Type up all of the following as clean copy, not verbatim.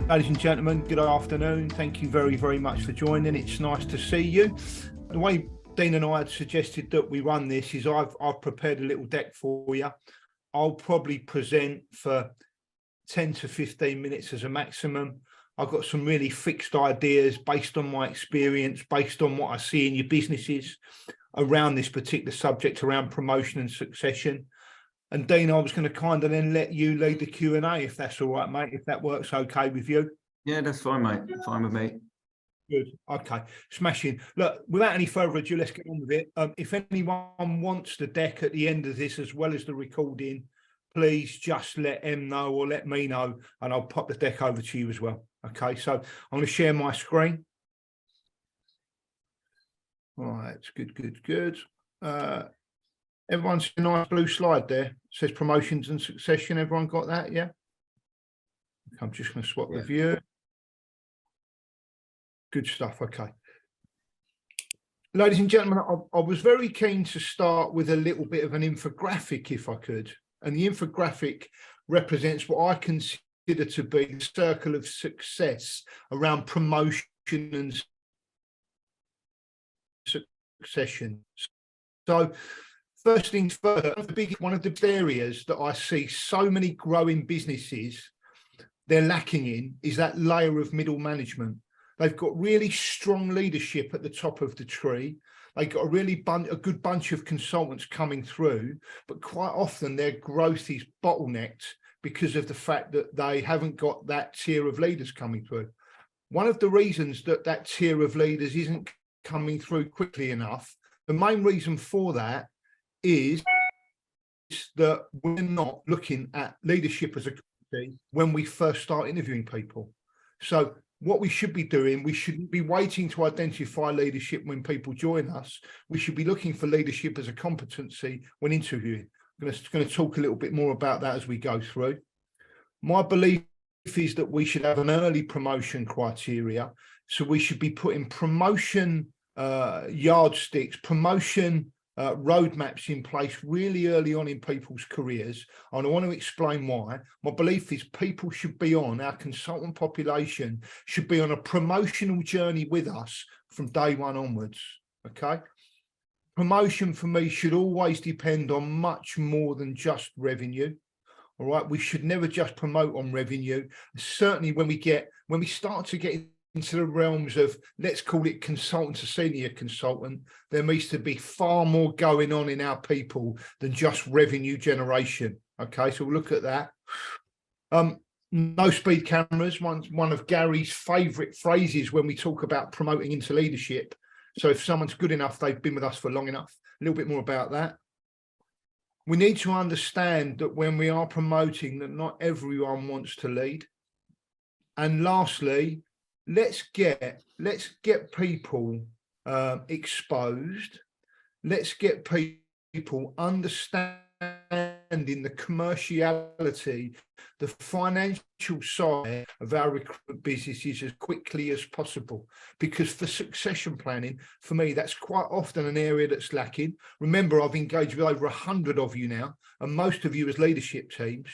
Ladies and gentlemen, good afternoon. Thank you very, very much for joining. It's nice to see you. The way Dean and I had suggested that we run this is I've prepared a little deck for you. I'll probably present for 10 to 15 minutes as a maximum. I've got some really fixed ideas based on my experience, based on what I see in your businesses around this particular subject, around promotion and succession. And Dean, I was going to kind of then let you lead the Q&A, if that's all right, mate, if that works okay with you. Yeah, that's fine, mate. Fine with me. Good. Okay. Smashing. Look, without any further ado, let's get on with it. If anyone wants the deck at the end of this, as well as the recording, please just let them know or let me know, and I'll pop the deck over to you as well. Okay. So I'm going to share my screen. All right. It's good. Everyone's a nice blue slide there. It says promotions and succession. Everyone got that? Yeah. I'm just going to swap the view. Good stuff. Okay. Ladies and gentlemen, I was very keen to start with a little bit of an infographic, if I could. And the infographic represents what I consider to be the circle of success around promotion and succession. So, first things first, one of the areas that I see so many growing businesses they're lacking in is that layer of middle management. They've got really strong leadership at the top of the tree. They've got a good bunch of consultants coming through, but quite often their growth is bottlenecked because of the fact that they haven't got that tier of leaders coming through. One of the reasons that tier of leaders isn't coming through quickly enough, the main reason for that is that we're not looking at leadership as a company when we first start interviewing people. So what we should be doing, we shouldn't be waiting to identify leadership when people join us. We should be looking for leadership as a competency when interviewing. I'm going to talk a little bit more about that as we go through. My belief is that we should have an early promotion criteria. So we should be putting promotion yardsticks, promotion roadmaps in place really early on in people's careers. And I want to explain why. My belief is people should be our consultant population should be on a promotional journey with us from day one onwards. Okay. Promotion for me should always depend on much more than just revenue. All right. We should never just promote on revenue. Certainly when we start to get into the realms of, let's call it consultant to senior consultant, there needs to be far more going on in our people than just revenue generation. Okay, so we'll look at that. No speed cameras, one of Gary's favorite phrases when we talk about promoting into leadership. So if someone's good enough, they've been with us for long enough. A little bit more about that. We need to understand that when we are promoting, that not everyone wants to lead. And lastly, let's get people exposed. Let's get people understanding the commerciality, the financial side of our recruitment businesses as quickly as possible. Because for succession planning, for me, that's quite often an area that's lacking. Remember, I've engaged with over 100 of you now, and most of you as leadership teams.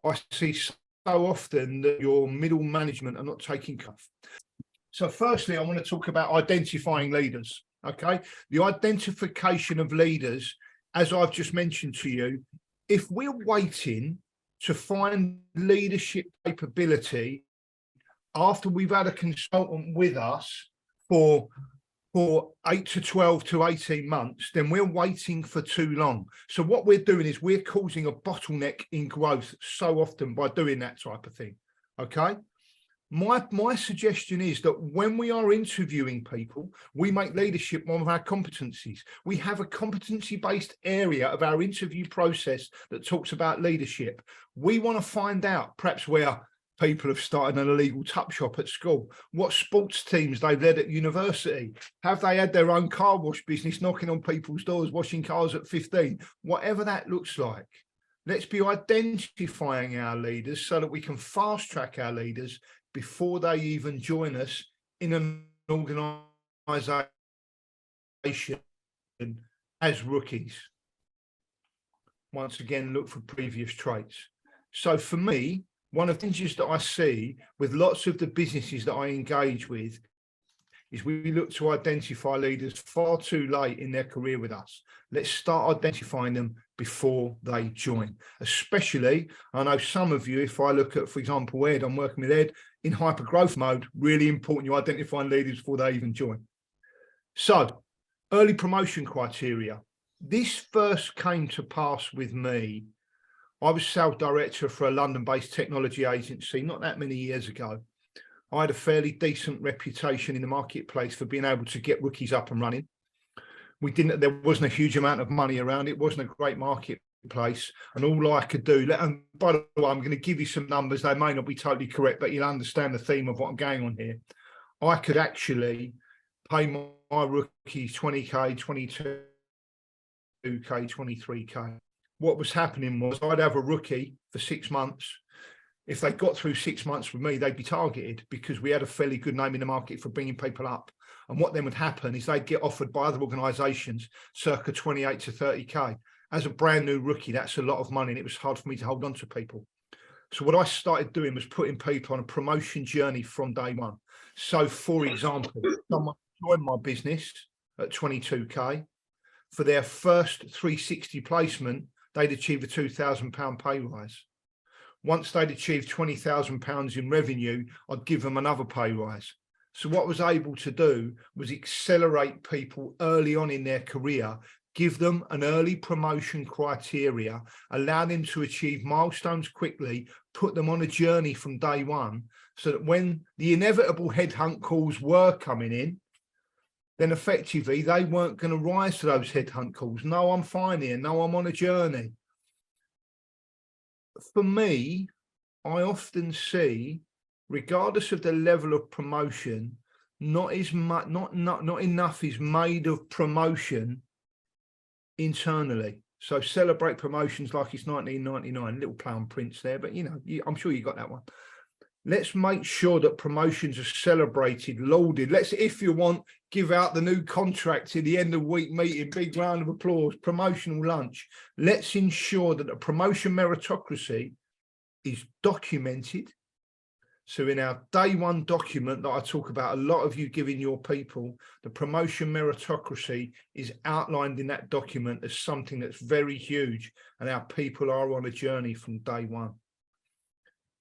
I see so often that your middle management are not taking cuff. So firstly, I want to talk about identifying leaders. Okay, the identification of leaders, as I've just mentioned to you, if we're waiting to find leadership capability after we've had a consultant with us for 8 to 12 to 18 months, then we're waiting for too long. So what we're doing is we're causing a bottleneck in growth so often by doing that type of thing. Okay. My suggestion is that when we are interviewing people, we make leadership one of our competencies. We have a competency-based area of our interview process that talks about leadership. We want to find out perhaps where people have started an illegal tuck shop at school, what sports teams they've led at university, have they had their own car wash business knocking on people's doors, washing cars at 15, whatever that looks like. Let's be identifying our leaders so that we can fast track our leaders before they even join us in an organisation as rookies. Once again, look for previous traits. So for me, one of the things that I see with lots of the businesses that I engage with is we look to identify leaders far too late in their career with us. Let's start identifying them before they join. Especially, I know some of you, if I look at, for example, Ed, I'm working with Ed in hyper growth mode, really important you identify leaders before they even join. So, early promotion criteria. This first came to pass with me. I was sales director for a London-based technology agency not that many years ago. I had a fairly decent reputation in the marketplace for being able to get rookies up and running. There wasn't a huge amount of money around. It wasn't a great marketplace. And all I could do, and by the way, I'm going to give you some numbers. They may not be totally correct, but you'll understand the theme of what I'm going on here. I could actually pay my rookies 20K, 22K, 23K. What was happening was I'd have a rookie for 6 months. If they got through 6 months with me, they'd be targeted because we had a fairly good name in the market for bringing people up. And what then would happen is they'd get offered by other organisations circa 28 to 30K. As a brand new rookie, that's a lot of money, and it was hard for me to hold on to people. So what I started doing was putting people on a promotion journey from day one. So, for example, someone joined my business at 22K. For their first 360 placement, they'd achieve a £2,000 pay rise. Once they'd achieved £20,000 in revenue, I'd give them another pay rise. So what I was able to do was accelerate people early on in their career, give them an early promotion criteria, allow them to achieve milestones quickly, put them on a journey from day one, so that when the inevitable headhunt calls were coming in, then effectively they weren't going to rise to those headhunt calls. No, I'm fine here. No, I'm on a journey. For me, I often see, regardless of the level of promotion, not enough is made of promotion internally. So celebrate promotions like it's 1999. Little play on Prince there, but I'm sure you got that one. Let's make sure that promotions are celebrated, lauded. Let's, if you want, give out the new contract in the end of week meeting, big round of applause, promotional lunch. Let's ensure that the promotion meritocracy is documented. So in our day one document that I talk about, a lot of you giving your people, the promotion meritocracy is outlined in that document as something that's very huge, and our people are on a journey from day one.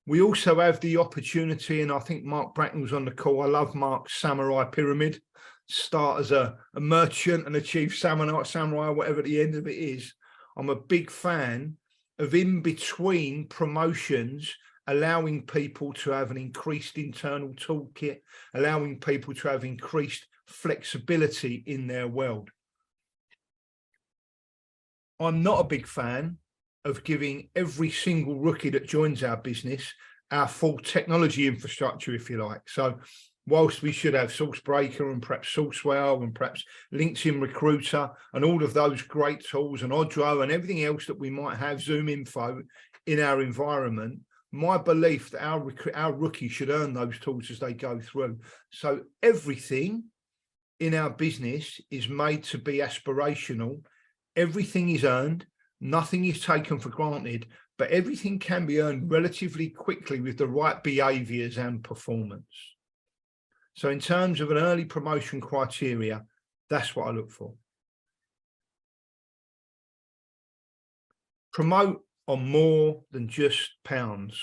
We also have the opportunity, and I think Mark Bracknell's on the call. I love Mark's Samurai Pyramid. Start as a merchant and achieve samurai, whatever the end of it is. I'm a big fan of in between promotions, allowing people to have an increased internal toolkit, allowing people to have increased flexibility in their world. I'm not a big fan of giving every single rookie that joins our business our full technology infrastructure, if you like. So whilst we should have SourceBreaker and perhaps Sourcewell and perhaps LinkedIn Recruiter and all of those great tools and Odro and everything else that we might have, Zoom Info in our environment, my belief that our rookies should earn those tools as they go through. So everything in our business is made to be aspirational. Everything is earned. Nothing is taken for granted, but everything can be earned relatively quickly with the right behaviors and performance. So in terms of an early promotion criteria, that's what I look for. Promote on more than just pounds.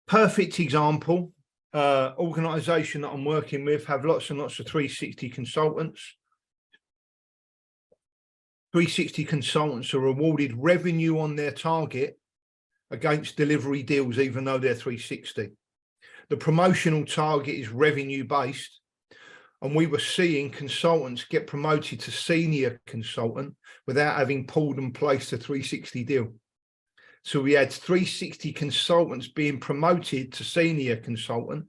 Perfect example, organisation that I'm working with have lots and lots of 360 consultants. 360 consultants are awarded revenue on their target against delivery deals, even though they're 360. The promotional target is revenue based, and we were seeing consultants get promoted to senior consultant without having pulled and placed a 360 deal. So we had 360 consultants being promoted to senior consultant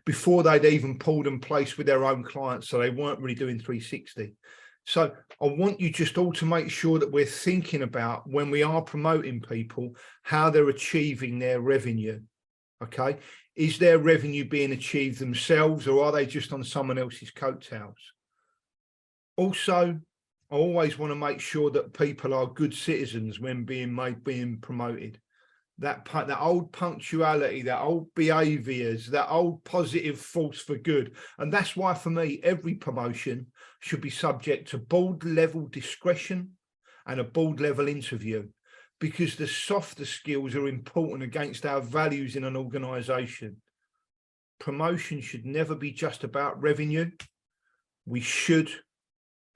before they'd even pulled and placed with their own clients, so they weren't really doing 360. So I want you just all to make sure that we're thinking about, when we are promoting people, how they're achieving their revenue. Okay, is their revenue being achieved themselves, or are they just on someone else's coattails? Also, I always want to make sure that people are good citizens when being promoted. that old punctuality, that old behaviours, that old positive force for good. And that's why, for me, every promotion should be subject to board level discretion and a board level interview, because the softer skills are important against our values in an organisation. Promotion should never be just about revenue. We should,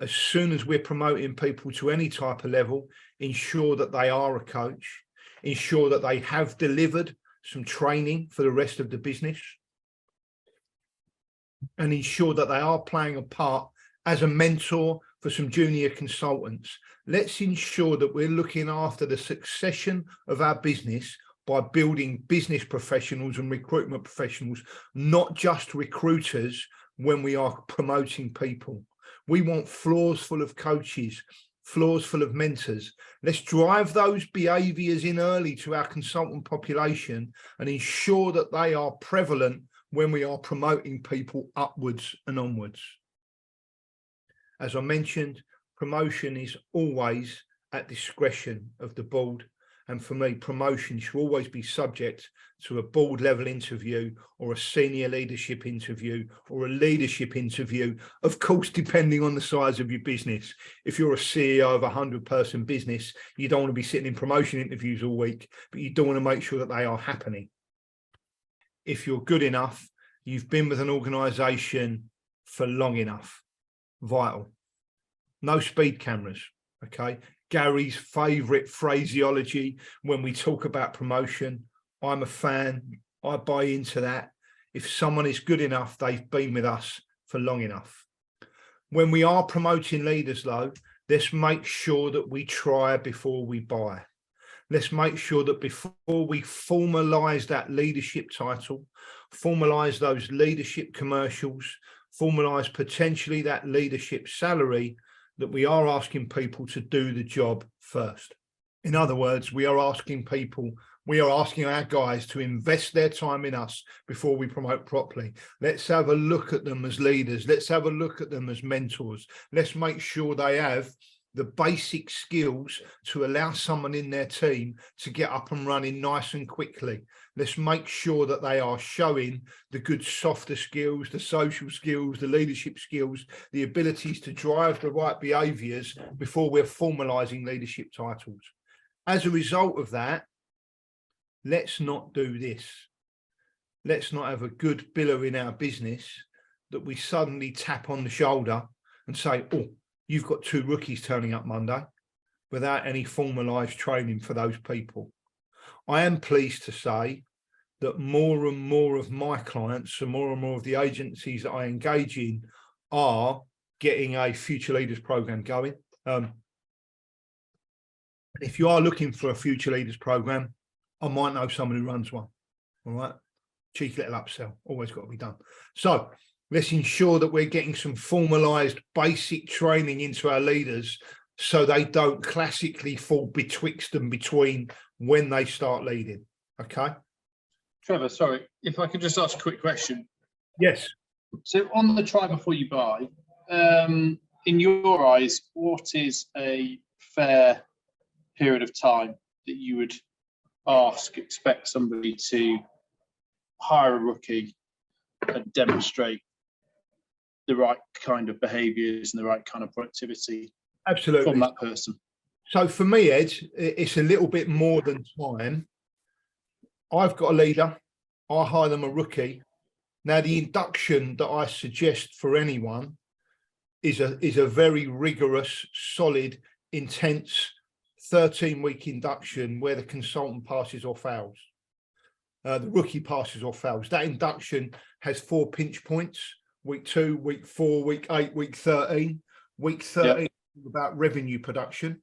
as soon as we're promoting people to any type of level, ensure that they are a coach, ensure that they have delivered some training for the rest of the business, and ensure that they are playing a part as a mentor for some junior consultants. Let's ensure that we're looking after the succession of our business by building business professionals and recruitment professionals, not just recruiters when we are promoting people. We want floors full of coaches, floors full of mentors. Let's drive those behaviours in early to our consultant population and ensure that they are prevalent when we are promoting people upwards and onwards. As I mentioned, promotion is always at discretion of the board. And for me, promotion should always be subject to a board level interview or a senior leadership interview or a leadership interview, of course, depending on the size of your business. If you're a CEO of a 100-person business, you don't want to be sitting in promotion interviews all week, but you do want to make sure that they are happening. If you're good enough, you've been with an organisation for long enough. Vital. No speed cameras, okay? Gary's favourite phraseology when we talk about promotion. I'm a fan. I buy into that. If someone is good enough, they've been with us for long enough. When we are promoting leaders, though, let's make sure that we try before we buy. Let's make sure that before we formalise that leadership title, formalise those leadership commercials, formalise potentially that leadership salary, that we are asking people to do the job first. In other words, we are asking our guys to invest their time in us before we promote properly. Let's have a look at them as leaders. Let's have a look at them as mentors. Let's make sure they have the basic skills to allow someone in their team to get up and running nice and quickly. Let's make sure that they are showing the good softer skills, the social skills, the leadership skills, the abilities to drive the right behaviours before we're formalising leadership titles. As a result of that, let's not do this. Let's not have a good biller in our business that we suddenly tap on the shoulder and say, oh, you've got 2 rookies turning up Monday, without any formalised training for those people. I am pleased to say that more and more of my clients and more of the agencies that I engage in are getting a Future Leaders program going. If you are looking for a Future Leaders program, I might know someone who runs one. All right. Cheeky little upsell, always got to be done. So let's ensure that we're getting some formalised basic training into our leaders so they don't classically fall betwixt and between when they start leading. Okay. Trevor, sorry, if I could just ask a quick question. Yes. So on the try before you buy, in your eyes, what is a fair period of time that you would expect somebody to hire a rookie and demonstrate the right kind of behaviours and the right kind of productivity? Absolutely. From that person? So for me, Ed, it's a little bit more than time. I've got a leader. I hire them a rookie. Now, the induction that I suggest for anyone is a very rigorous, solid, intense 13-week induction where the consultant passes or fails. The rookie passes or fails. That induction has 4 pinch points: week 2, week 4, week 8, week 13. Week 13 is about revenue production.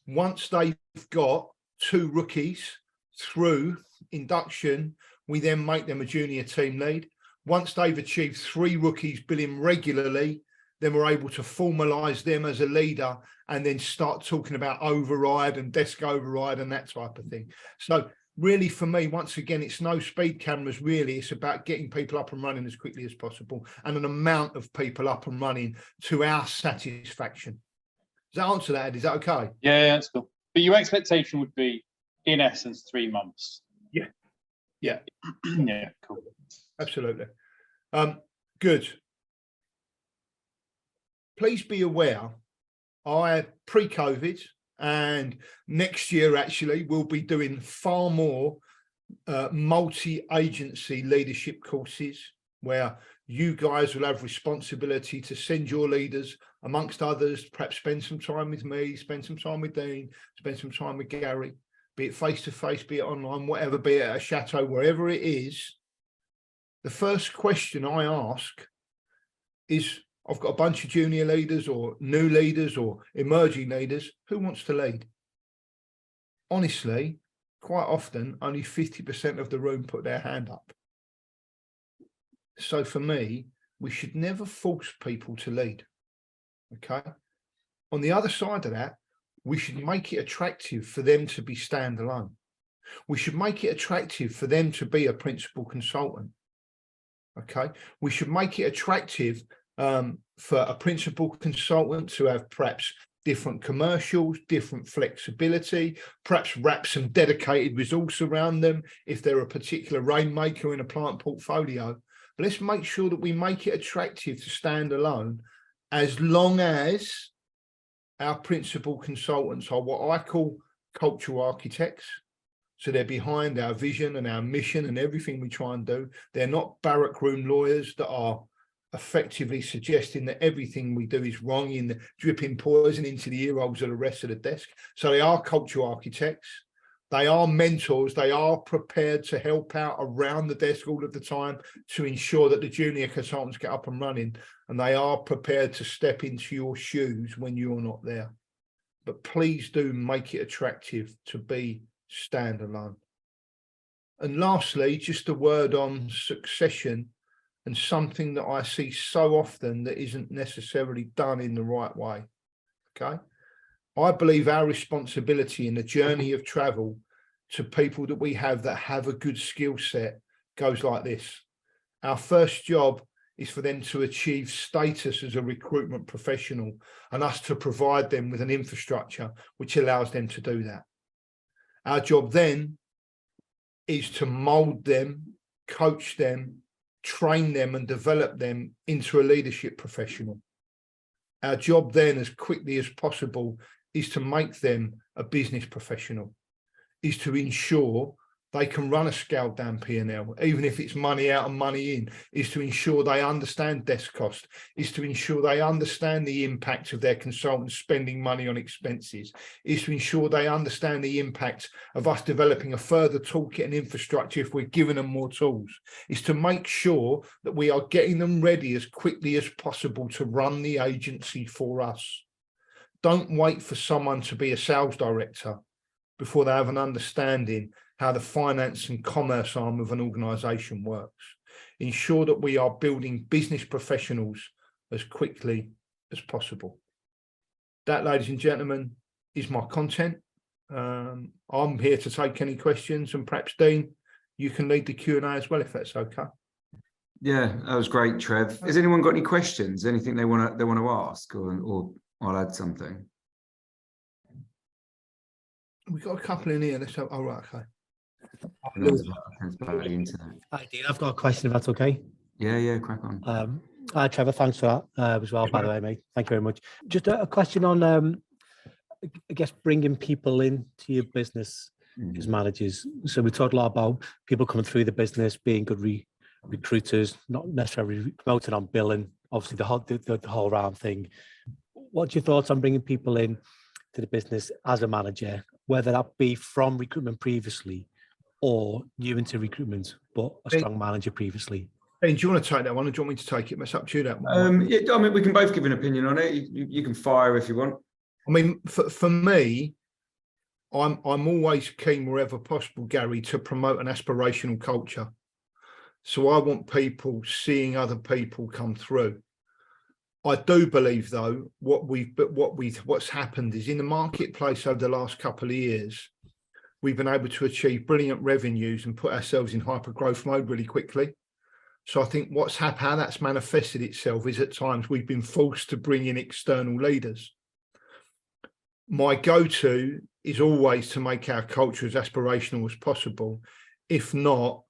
Once they've got 2 rookies through induction, we then make them a junior team lead. Once they've achieved 3 rookies billing regularly, then we're able to formalise them as a leader and then start talking about override and desk override and that type of thing. So really, for me, once again, it's no speed cameras, really. It's about getting people up and running as quickly as possible and an amount of people up and running to our satisfaction. Does that answer that, Ed? Is that okay? Yeah, that's cool. But your expectation would be in essence, 3 months. Yeah. Yeah, cool. Absolutely. Good. Please be aware, pre-COVID and next year actually we'll be doing far more multi-agency leadership courses where you guys will have responsibility to send your leaders, amongst others, perhaps spend some time with me, spend some time with Dean, spend some time with Gary, be it face-to-face, be it online, whatever, be it at a chateau, wherever it is. The first question I ask is, I've got a bunch of junior leaders or new leaders or emerging leaders, who wants to lead? Honestly, quite often, only 50% of the room put their hand up. So for me, we should never force people to lead, okay? On the other side of that, we should make it attractive for them to be standalone. We should make it attractive for them to be a principal consultant, okay? We should make it attractive for a principal consultant to have perhaps different commercials, different flexibility, perhaps wrap some dedicated resource around them if they're a particular rainmaker in a plant portfolio. But let's make sure that we make it attractive to stand alone, as long as our principal consultants are what I call cultural architects. So they're behind our vision and our mission and everything we try and do. They're not barrack room lawyers that are effectively suggesting that everything we do is wrong, in the dripping poison into the ear holes of the rest of the desk. So they are cultural architects. They are mentors. They are prepared to help out around the desk all of the time to ensure that the junior consultants get up and running, and they are prepared to step into your shoes when you're not there. But please do make it attractive to be standalone. And lastly, just a word on succession, and something that I see so often that isn't necessarily done in the right way, okay? I believe our responsibility in the journey of travel to people that we have that have a good skill set goes like this. Our first job is for them to achieve status as a recruitment professional, and us to provide them with an infrastructure which allows them to do that. Our job then is to mold them, coach them, train them and develop them into a leadership professional. Our job then, as quickly as possible, is to make them a business professional, is to ensure they can run a scaled down P&L, even if it's money out and money in, is to ensure they understand desk cost, is to ensure they understand the impact of their consultants spending money on expenses, is to ensure they understand the impact of us developing a further toolkit and infrastructure if we're giving them more tools, is to make sure that we are getting them ready as quickly as possible to run the agency for us. Don't wait for someone to be a sales director before they have an understanding how the finance and commerce arm of an organisation works. Ensure that we are building business professionals as quickly as possible. That, ladies and gentlemen, is my content. I'm here to take any questions, and perhaps Dean, you can lead the Q&A as well, if that's okay. Yeah, that was great, Trev. Has anyone got any questions? Anything they want to ask, or I'll add something? We've got a couple in here. Let's have, oh, right, okay. Hi, Dean. I've got a question, if that's okay. Yeah, crack on. Hi, Trevor. Thanks for that as well, by the way, mate. Thank you very much. Just a question on, I guess, bringing people into your business as managers. So we talked a lot about people coming through the business, being good recruiters, not necessarily promoting on billing, obviously the whole round thing. What's your thoughts on bringing people in to the business as a manager, whether that be from recruitment previously or new into recruitment, but a strong manager previously? Dean, do you want to take that one, or do you want me to take it? It's up to you, that one. Yeah, I mean, we can both give an opinion on it. You can fire if you want. I mean, for me, I'm always keen, wherever possible, Gary, to promote an aspirational culture. So I want people seeing other people come through. I do believe, though, what's happened is in the marketplace over the last couple of years, we've been able to achieve brilliant revenues and put ourselves in hyper growth mode really quickly. So I think how that's manifested itself is at times we've been forced to bring in external leaders. My go-to is always to make our culture as aspirational as possible. If not,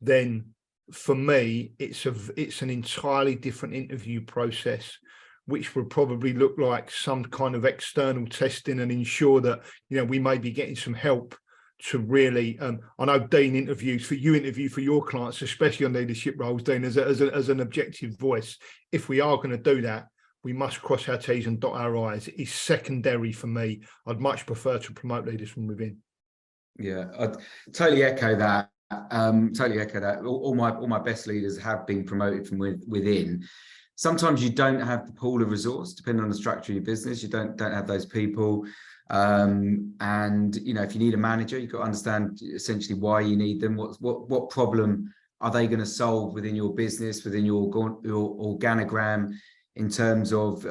then for me, it's an entirely different interview process, which will probably look like some kind of external testing and ensure that, we may be getting some help to really, I know Dean interview for your clients, especially on leadership roles, Dean, as an objective voice. If we are going to do that, we must cross our T's and dot our I's. It's secondary for me. I'd much prefer to promote leaders from within. Yeah, I'd totally echo that. All my best leaders have been promoted from within. Sometimes you don't have the pool of resource, depending on the structure of your business. You don't have those people. And if you need a manager, you've got to understand essentially why you need them. What problem are they going to solve within your business, within your organogram, in terms of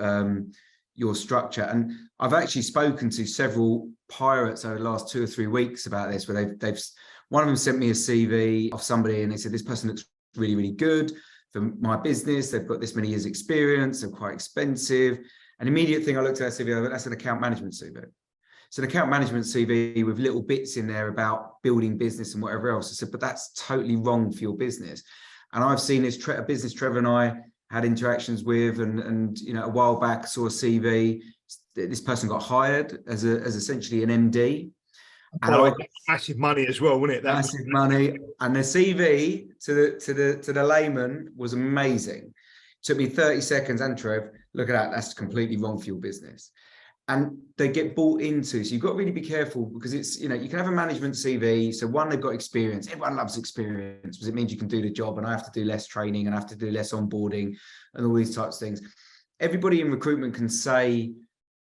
your structure. And I've actually spoken to several pirates over the last 2 or 3 weeks about this, where they've one of them sent me a CV of somebody and they said, this person looks really, really good for my business. They've got this many years experience. They're quite expensive. An immediate thing I looked at that CV, I went, that's an account management CV. It's an account management CV with little bits in there about building business and whatever else. I said, but that's totally wrong for your business. And I've seen this a business Trevor and I had interactions with, and a while back saw a CV. This person got hired as essentially an MD. And massive money as well, wasn't it? Massive money, and the CV to the layman was amazing. Took me 30 seconds, and Trev, look at that. That's completely wrong for your business. And they get bought into. So you've got to really be careful, because it's, you can have a management CV. So one, they've got experience. Everyone loves experience because it means you can do the job, and I have to do less training and I have to do less onboarding and all these types of things. Everybody in recruitment can say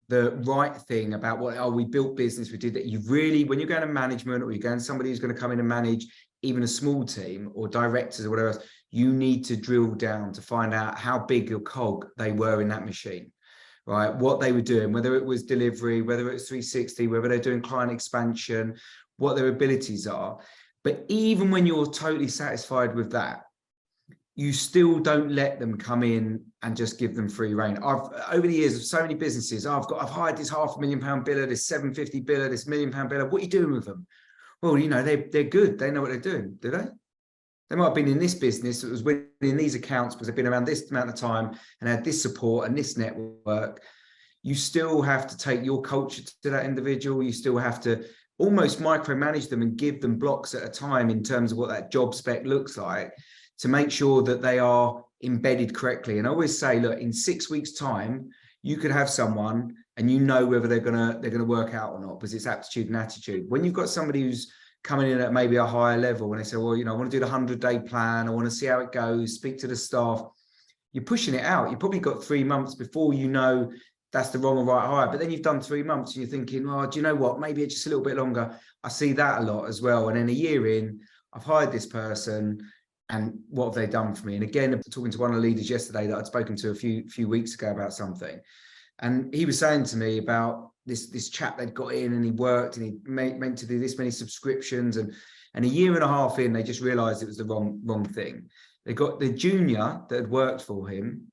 the right thing about we built business, we did that. You really, when you're going to management, or you're going to somebody who's going to come in and manage even a small team or directors or whatever else, you need to drill down to find out how big a cog they were in that machine. Right, what they were doing, whether it was delivery, whether it's 360, whether they're doing client expansion, what their abilities are. But even when you're totally satisfied with that, you still don't let them come in and just give them free rein. Over the years of so many businesses, I've hired this £500,000 biller, this 750 biller, this £1 million biller. What are you doing with them? Well, they're good. They know what they're doing, do they? They might have been in this business that was winning these accounts because they've been around this amount of time and had this support and this network. You still have to take your culture to that individual. You still have to almost micromanage them and give them blocks at a time in terms of what that job spec looks like, to make sure that they are embedded correctly. And I always say, look, in 6 weeks' time, you could have someone and whether they're gonna work out or not, because it's aptitude and attitude. When you've got somebody who's coming in at maybe a higher level and they say, well, I want to do the 100-day plan, I want to see how it goes, speak to the staff, you're pushing it out. You probably got 3 months before that's the wrong or right hire. But then you've done 3 months and you're thinking, oh, do you know what? Maybe it's just a little bit longer. I see that a lot as well. And then a year in, I've hired this person, and what have they done for me? And again, talking to one of the leaders yesterday that I'd spoken to a few weeks ago about something, and he was saying to me about this chap they'd got in, and he worked and he meant to do this many subscriptions, and a year and a half in, they just realized it was the wrong thing. They got the junior that had worked for him.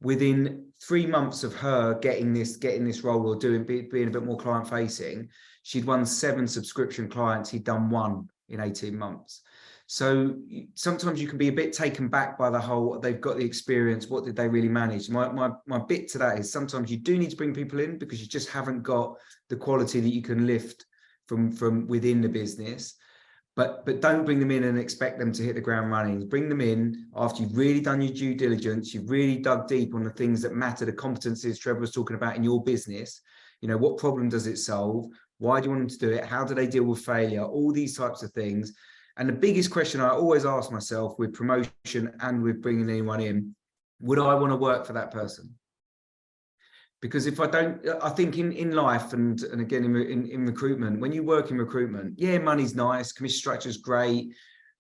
Within 3 months of her getting this role, or being a bit more client facing, she'd won 7 subscription clients. He'd done 1 in 18 months. So sometimes you can be a bit taken back by the whole, they've got the experience, what did they really manage? My bit to that is, sometimes you do need to bring people in because you just haven't got the quality that you can lift from within the business. But don't bring them in and expect them to hit the ground running. Bring them in after you've really done your due diligence, you've really dug deep on the things that matter, the competencies Trevor was talking about in your business. What problem does it solve? Why do you want them to do it? How do they deal with failure? All these types of things. And the biggest question I always ask myself with promotion and with bringing anyone in, would I want to work for that person? Because if I don't, I think in life and again in recruitment, when you work in recruitment, yeah, money's nice, commission structure's great,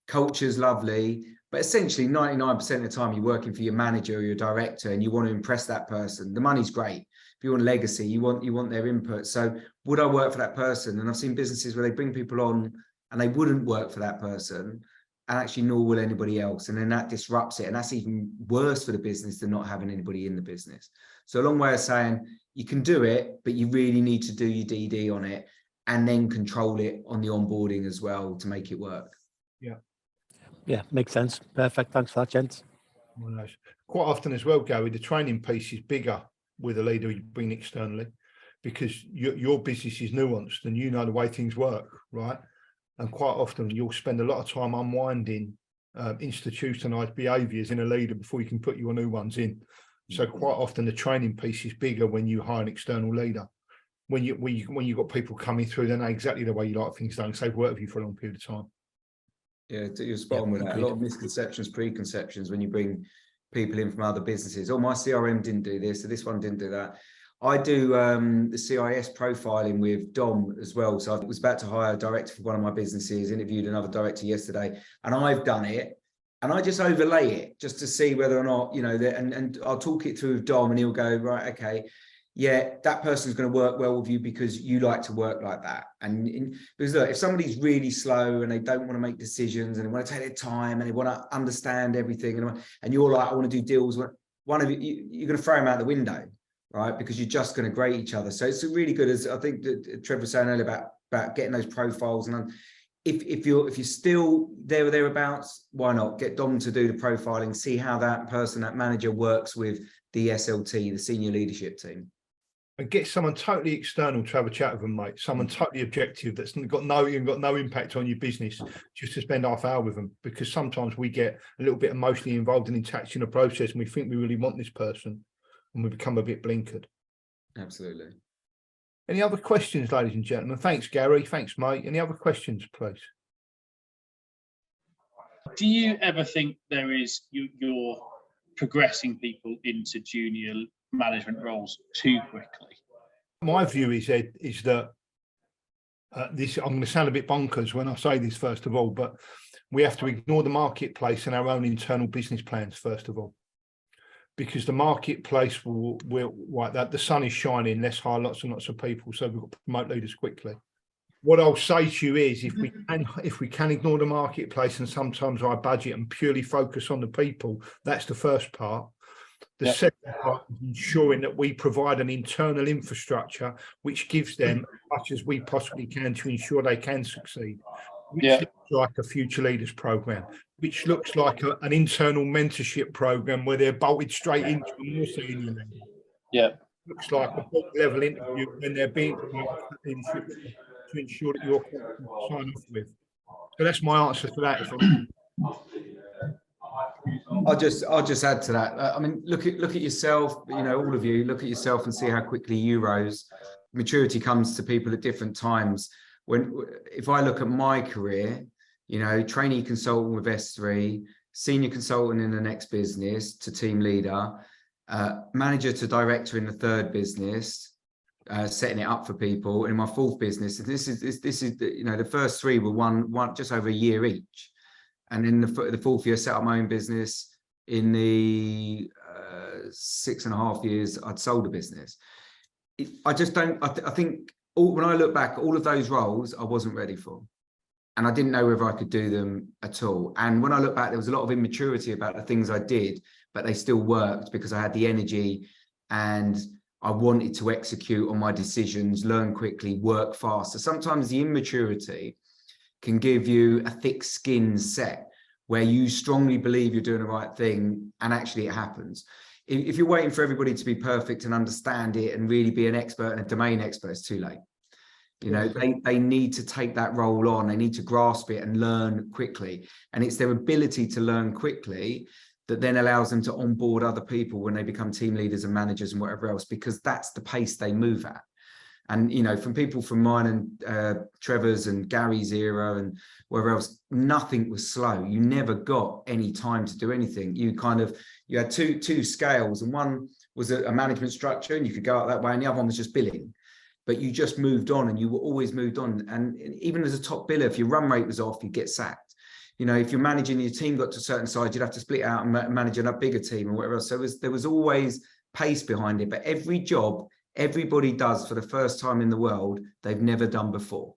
culture's lovely, but essentially 99% of the time you're working for your manager or your director and you want to impress that person. The money's great. If you want legacy, you want their input. So would I work for that person? And I've seen businesses where they bring people on and they wouldn't work for that person, and actually nor will anybody else. And then that disrupts it. And that's even worse for the business than not having anybody in the business. So a long way of saying you can do it, but you really need to do your DD on it. and then control it on the onboarding as well to make it work. Yeah, makes sense. Perfect. Thanks for that, gents. Well, nice. Quite often as well, Gary, the training piece is bigger with a leader you bring externally, because your business is nuanced and you know the way things work, right? And quite often you'll spend a lot of time unwinding institutionalized behaviors in a leader before you can put your new ones in. So quite often the training piece is bigger when you hire an external leader. When you've got people coming through, they know exactly the way you like things done, because they've worked with you for a long period of time. Yeah, you're spot on with that. A lot of misconceptions, preconceptions when you bring people in from other businesses. Oh, my CRM didn't do this, so this one didn't do that. I do the CIS profiling with Dom as well. So I was about to hire a director for one of my businesses, interviewed another director yesterday, and I've done it. And I just overlay it just to see whether or not, you know, and I'll talk it through with Dom, and he'll go, right, okay, yeah, that person's going to work well with you because you like to work like that. And because look, if somebody's really slow and they don't want to make decisions and they want to take their time and they want to understand everything, and you're like, I want to do deals, one of you're going to throw them out the window, right? Because you're just going to grate each other. So it's really good, as I think that Trevor was saying earlier about getting those profiles. And if you're still there or thereabouts, why not get Dom to do the profiling, see how that person, that manager works with the SLT, the senior leadership team. And get someone totally external to have a chat with them, mate. Someone totally objective that's got no impact on your business, just to spend half hour with them. Because sometimes we get a little bit emotionally involved and attached in a process, and we think we really want this person, and we become a bit blinkered. Absolutely. Any other questions, ladies and gentlemen? Thanks, Gary. Thanks, mate. Any other questions, please? Do you ever think there is you're progressing people into junior management roles too quickly? My view is, Ed, is that this, I'm going to sound a bit bonkers when I say this, first of all, but we have to ignore the marketplace and our own internal business plans, first of all, because the marketplace will like that. The sun is shining, let's hire lots and lots of people, so we've got to promote leaders quickly. What I'll say to you is, if we can ignore the marketplace and sometimes our budget and purely focus on the people, that's the first part. The second part is ensuring that we provide an internal infrastructure which gives them as much as we possibly can to ensure they can succeed, which looks like a future leaders program, which looks like an internal mentorship program where they're bolted straight into a more senior level. Yeah. Looks like a board level interview when they're being promoted to ensure that you're sign off with. So that's my answer to that. I'll just add to that. I mean, look at yourself. You know, all of you look at yourself and see how quickly you rose. Maturity comes to people at different times. If I look at my career, you know, trainee consultant with S3, senior consultant in the next business to team leader, manager to director in the third business, setting it up for people. In my fourth business, this is you know, the first three were one just over a year each. And in the fourth year, set up my own business. In the 6.5 years, I'd sold a business. I just don't, I think when I look back, all of those roles I wasn't ready for. And I didn't know whether I could do them at all. And when I look back, there was a lot of immaturity about the things I did, but they still worked because I had the energy and I wanted to execute on my decisions, learn quickly, work fast. So sometimes the immaturity can give you a thick skin set where you strongly believe you're doing the right thing and actually it happens. If you're waiting for everybody to be perfect and understand it and really be an expert and a domain expert, it's too late. You know, they need to take that role on, they need to grasp it and learn quickly. And it's their ability to learn quickly that then allows them to onboard other people when they become team leaders and managers and whatever else, because that's the pace they move at. And, you know, from people from mine and Trevor's and Gary's era and wherever else, nothing was slow. You never got any time to do anything. You had two scales, and one was a management structure and you could go out that way, and the other one was just billing. But you just moved on, and you were always moved on. And even as a top biller, if your run rate was off, you'd get sacked. You know, if you're managing, your team got to a certain size, you'd have to split out and manage a bigger team or whatever else. So there was always pace behind it. But every job everybody does for the first time in the world, they've never done before.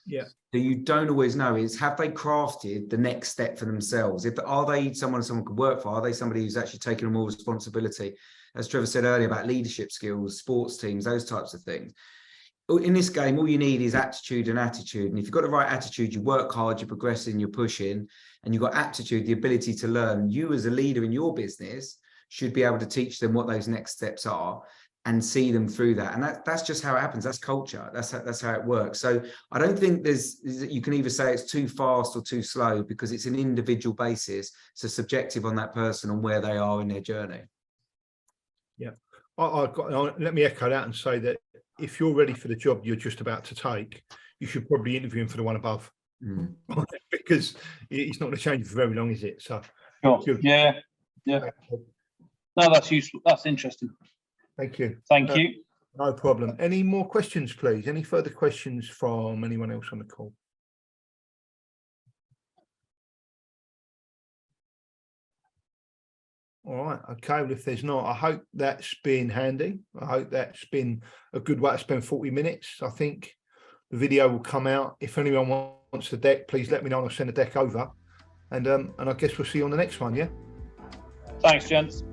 Yeah. So you don't always know is, have they crafted the next step for themselves? Are they someone could work for? Are they somebody who's actually taking on more responsibility? As Trevor said earlier about leadership skills, sports teams, those types of things. in this game, all you need is aptitude and attitude. And if you've got the right attitude, you work hard, you're progressing, you're pushing, and you've got aptitude, the ability to learn. You as a leader in your business should be able to teach them what those next steps are and see them through that. And that's just how it happens. That's culture. That's how it works. So I don't think you can either say it's too fast or too slow, because it's an individual basis. So subjective on that person and where they are in their journey. Yeah. Let me echo that and say that if you're ready for the job you're just about to take, you should probably interview him for the one above. Because it's not going to change for very long, is it? So sure. Yeah. No, that's useful. That's interesting. Thank you. Thank you. No problem. Any more questions, please? Any further questions from anyone else on the call? All right. Okay. Well, if there's not, I hope that's been handy. I hope that's been a good way to spend 40 minutes. I think the video will come out. If anyone wants the deck, please let me know and I'll send the deck over. And I guess we'll see you on the next one. Yeah. Thanks, gents.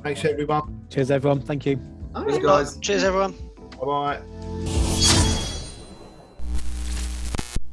Thanks, everyone. Cheers, everyone. Thank you. Thanks, guys. Cheers, everyone. Bye-bye.